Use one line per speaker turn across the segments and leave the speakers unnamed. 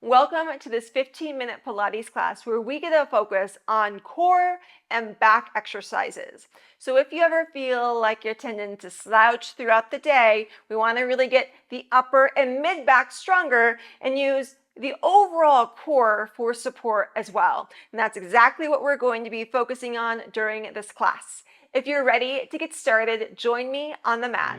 Welcome to this 15-minute Pilates class where we get to focus on core and back exercises. So if you ever feel like you're tending to slouch throughout the day, we want to really get the upper and mid back stronger and use the overall core for support as well. And that's exactly what we're going to be focusing on during this class. If you're ready to get started, join me on the mat.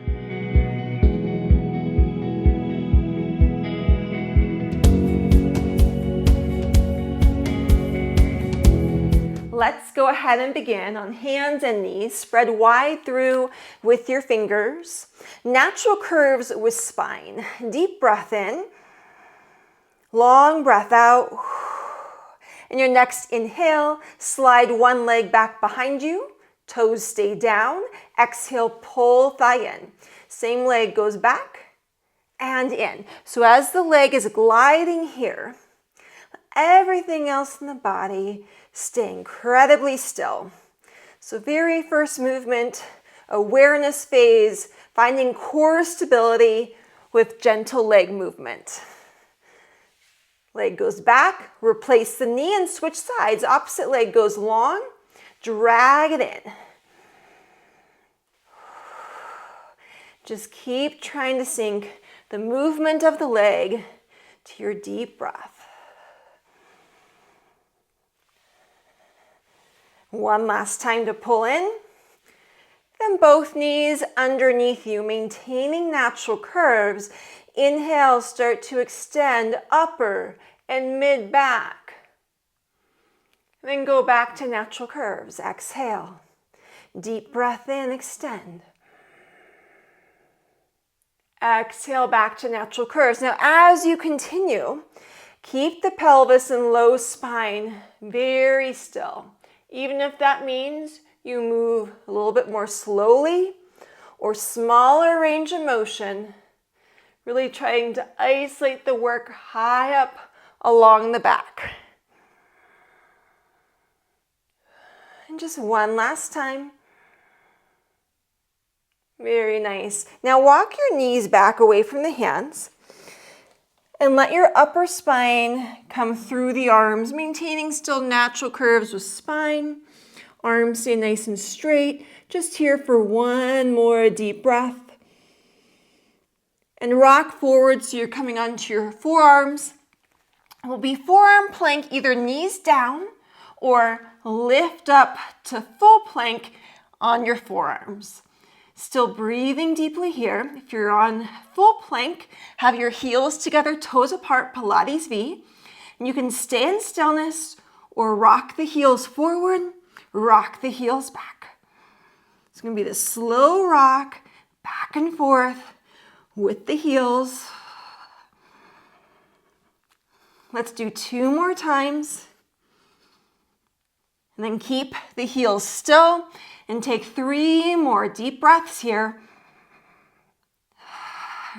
Let's go ahead and begin on hands and knees. Spread wide through with your fingers. Natural curves with spine. Deep breath in. Long breath out. And your next inhale, slide one leg back behind you. Toes stay down. Exhale, pull thigh in. Same leg goes back and in. So as the leg is gliding here, everything else in the body stay incredibly still. So very first movement, awareness phase, finding core stability with gentle leg movement. Leg goes back, replace the knee and switch sides. Opposite leg goes long, drag it in. Just keep trying to sync the movement of the leg to your deep breath. One last time to pull in. Then both knees underneath you, maintaining natural curves. Inhale, start to extend upper and mid back. Then go back to natural curves. Exhale. Deep breath in, extend. Exhale back to natural curves. Now as you continue, keep the pelvis and low spine very still. Even if that means you move a little bit more slowly or smaller range of motion, really trying to isolate the work high up along the back. And just one last time. Very nice. Now walk your knees back away from the hands and let your upper spine come through the arms, maintaining still natural curves with spine. Arms stay nice and straight. Just here for one more deep breath. And rock forward so you're coming onto your forearms. It will be forearm plank, either knees down or lift up to full plank on your forearms. Still breathing deeply here. If you're on full plank, have your heels together, toes apart, Pilates V. And you can stay in stillness or rock the heels forward, rock the heels back. It's going to be the slow rock back and forth with the heels. Let's do 2 more times. And then keep the heels still. And take 3 more deep breaths here.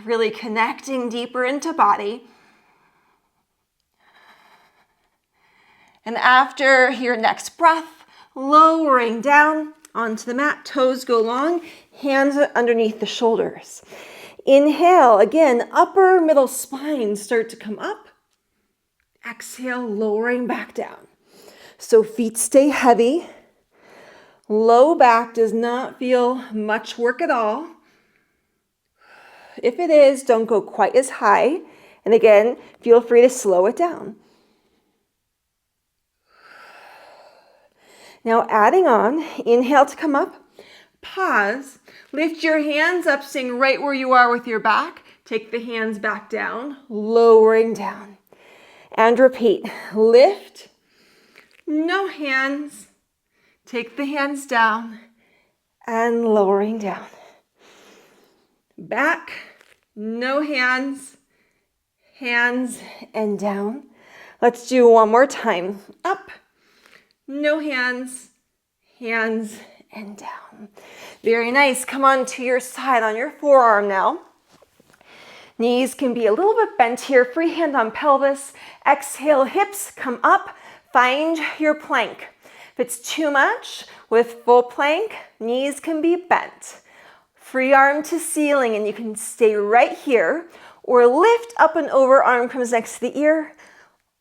Really connecting deeper into body. And after your next breath, lowering down onto the mat, toes go long, hands underneath the shoulders. Inhale, again, upper middle spine start to come up. Exhale, lowering back down. So feet stay heavy. Low back does not feel much work at all. If it is, don't go quite as high. And again, feel free to slow it down. Now adding on, inhale to come up, pause, lift your hands up, staying right where you are with your back. Take the hands back down, lowering down. And repeat, lift, no hands. Take the hands down and lowering down. Back, no hands, hands and down. Let's do one more time. Up, no hands, hands and down. Very nice. Come on to your side on your forearm now. Knees can be a little bit bent here. Free hand on pelvis. Exhale, hips come up. Find your plank. If it's too much, with full plank, knees can be bent. Free arm to ceiling, and you can stay right here, or lift up and over, arm comes next to the ear,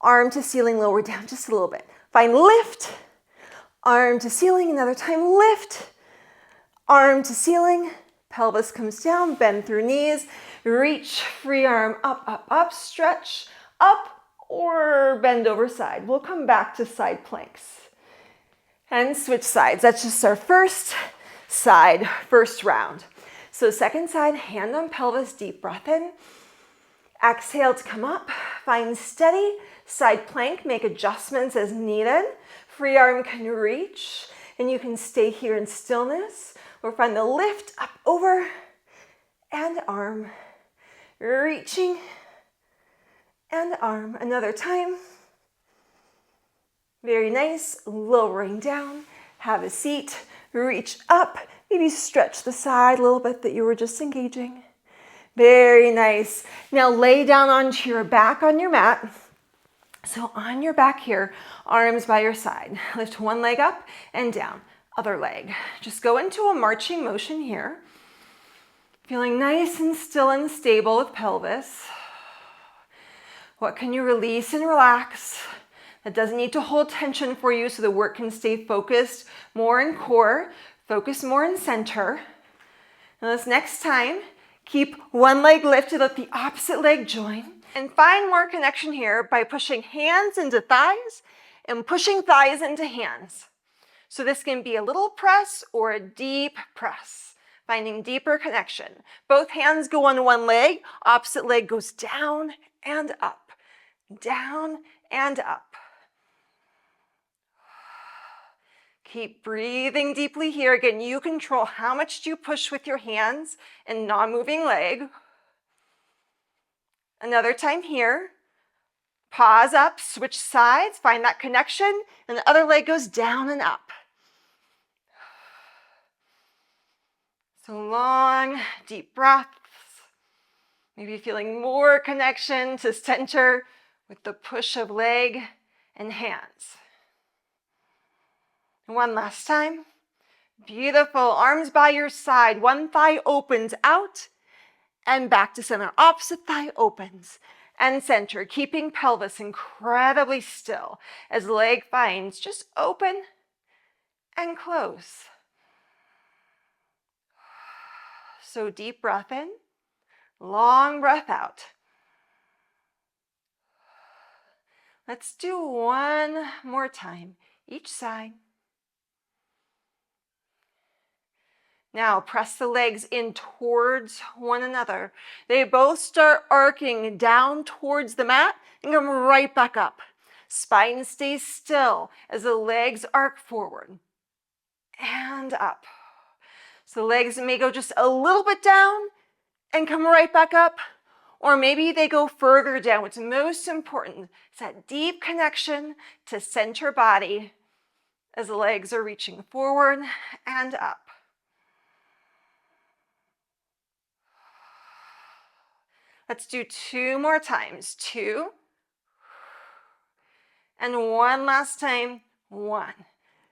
Arm to ceiling, lower down just a little bit. Find lift. Arm to ceiling, another time, lift. Arm to ceiling, pelvis comes down, bend through knees, reach, free arm up, up, up, stretch, up, or bend over side. We'll come back to side planks. And switch sides. That's just our first side, first round. So second side, hand on pelvis, deep breath in. Exhale to come up, find steady, side plank, make adjustments as needed. Free arm can reach, and you can stay here in stillness, or find the lift up over, and arm, reaching, and arm. Another time. Very nice, lowering down, have a seat, reach up, maybe stretch the side a little bit that you were just engaging. Very nice. Now lay down onto your back on your mat. So on your back here, arms by your side. Lift one leg up and down, other leg. Just go into a marching motion here. Feeling nice and still and stable with pelvis. What can you release and relax? That doesn't need to hold tension for you so the work can stay focused more in core, focus more in center. Now this next time, keep one leg lifted, let the opposite leg join. And find more connection here by pushing hands into thighs and pushing thighs into hands. So this can be a little press or a deep press, finding deeper connection. Both hands go on one leg, opposite leg goes down and up, down and up. Keep breathing deeply here. Again, you control how much you push with your hands and non-moving leg. Another time here. Pause up, switch sides, find that connection, and the other leg goes down and up. So long, deep breaths. Maybe feeling more connection to center with the push of leg and hands. One last time. Beautiful. Arms by your side. One thigh opens out and back to center. Opposite thigh opens and center, keeping pelvis incredibly still as leg finds just open and close. So deep breath in, long breath out. Let's do one more time, each side. Now press the legs in towards one another. They both start arcing down towards the mat and come right back up. Spine stays still as the legs arc forward and up. So the legs may go just a little bit down and come right back up, or maybe they go further down. What's most important is that deep connection to center body as the legs are reaching forward and up. Let's do two more times. 2. And one last time. 1.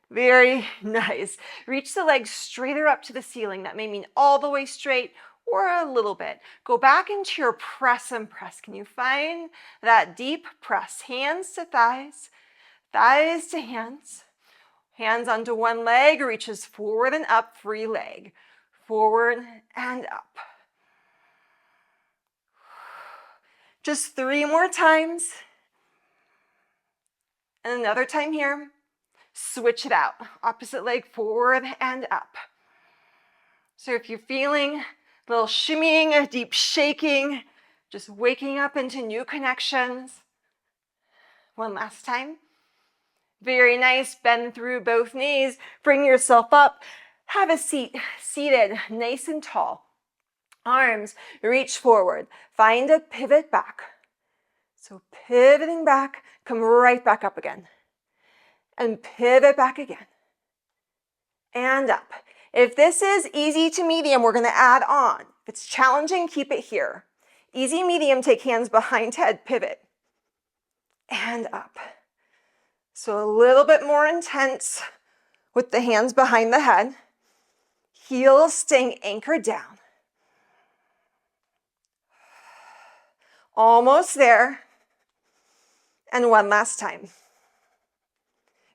Very nice. Reach the legs straighter up to the ceiling. That may mean all the way straight or a little bit. Go back into your press and press. Can you find that deep press? Hands to thighs, thighs to hands. Hands onto one leg, reaches forward and up, free leg. Forward and up. Just 3 more times. And another time here. Switch it out. Opposite leg forward and up. So if you're feeling a little shimmying, a deep shaking, just waking up into new connections. One last time. Very nice. Bend through both knees. Bring yourself up. Have a seat. Seated, nice and tall. Arms reach forward. Find a pivot back. So pivoting back, come right back up again. And pivot back again. And up. If this is easy to medium, we're going to add on. If it's challenging, keep it here. Easy, medium, take hands behind head, pivot. And up. So a little bit more intense with the hands behind the head. Heels staying anchored down. Almost there. And one last time.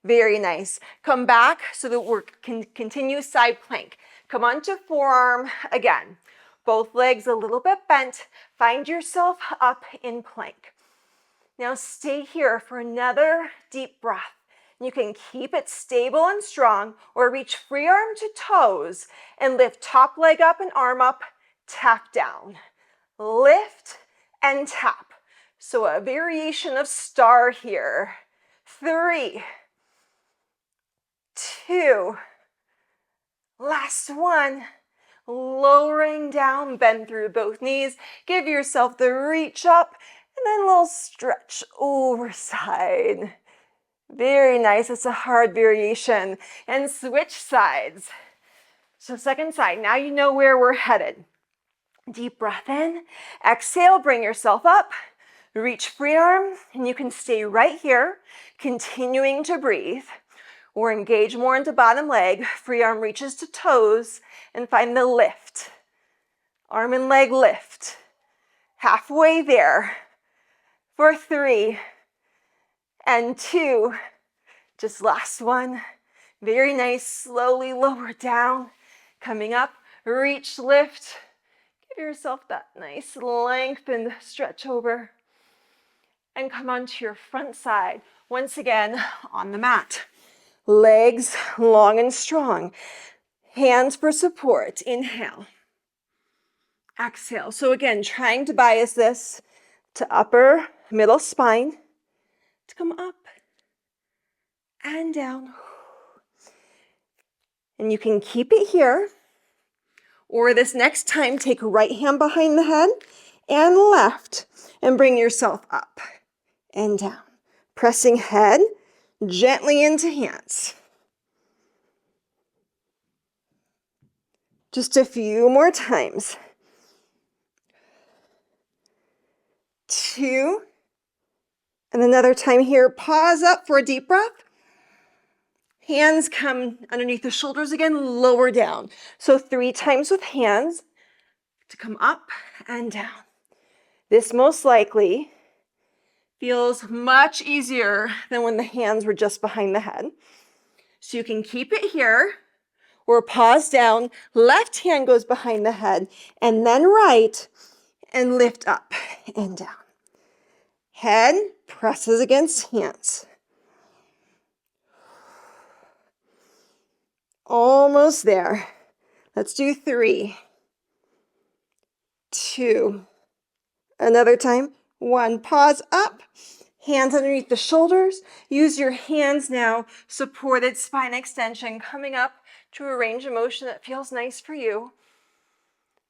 Very nice. Come back so that we can continue side plank. Come onto forearm again. Both legs a little bit bent. Find yourself up in plank. Now stay here for another deep breath. You can keep it stable and strong, or reach free arm to toes and lift top leg up and arm up, tap down. Lift and tap. So a variation of star here. 3, 2, last one. Lowering down, bend through both knees. Give yourself the reach up and then a little stretch over side. Very nice. It's a hard variation. And switch sides. So second side. Now you know where we're headed. Deep breath in. Exhale, bring yourself up. Reach free arm, and you can stay right here, continuing to breathe. Or engage more into bottom leg. Free arm reaches to toes, and find the lift. Arm and leg lift. Halfway there. For 3 and 2. Just last one. Very nice. Slowly lower down. Coming up. Reach, lift. Give yourself that nice length and stretch over. And come onto your front side. Once again on the mat. Legs long and strong. Hands for support. Inhale. Exhale. So again, trying to bias this to upper middle spine to come up and down. And you can keep it here, or this next time, take right hand behind the head and left and bring yourself up and down. Pressing head gently into hands. Just a few more times. 2, and another time here. Pause up for a deep breath. Hands come underneath the shoulders again, lower down. So 3 times with hands to come up and down. This most likely feels much easier than when the hands were just behind the head. So you can keep it here, or pause down. Left hand goes behind the head, and then right, and lift up and down. Head presses against hands. Almost there. Let's do 3, 2, another time. 1, pause up, hands underneath the shoulders. Use your hands now, supported spine extension, coming up to a range of motion that feels nice for you.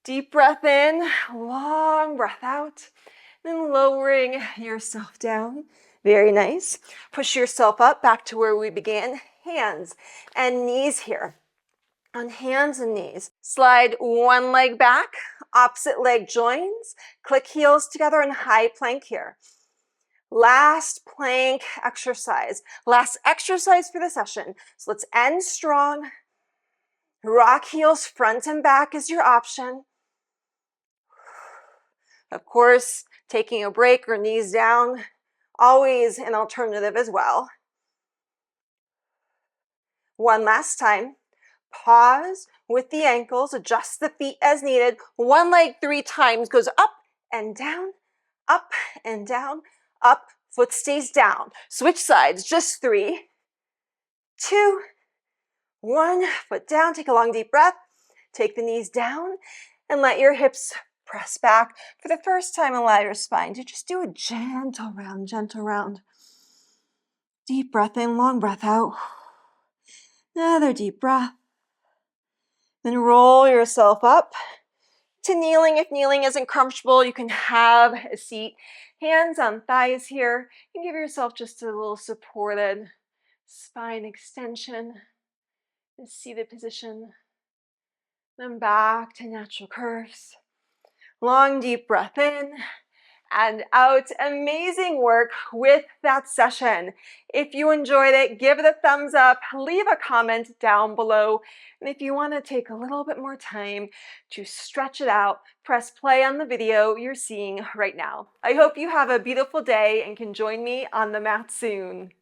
Deep breath in, long breath out, then lowering yourself down. Very nice. Push yourself up back to where we began. Hands and knees here. On hands and knees. Slide one leg back, opposite leg joins. Click heels together in high plank here. Last plank exercise. Last exercise for the session. So let's end strong. Rock heels front and back is your option. Of course, taking a break or knees down, always an alternative as well. One last time. Pause with the ankles, adjust the feet as needed. One leg 3 times goes up and down, up and down, up, foot stays down. Switch sides, just 3, 2, 1, foot down. Take a long deep breath. Take the knees down and let your hips press back. For the first time, allow your spine to just do a gentle round, gentle round. Deep breath in, long breath out. Another deep breath. Then roll yourself up to kneeling. If kneeling isn't comfortable, you can have a seat. Hands on thighs here. You can give yourself just a little supported spine extension. And seated position. Then back to natural curves. Long deep breath in. and out. Amazing work with that session. If you enjoyed it, give it a thumbs up, leave a comment down below. And if you want to take a little bit more time to stretch it out, press play on the video you're seeing right now. I hope you have a beautiful day and can join me on the mat soon.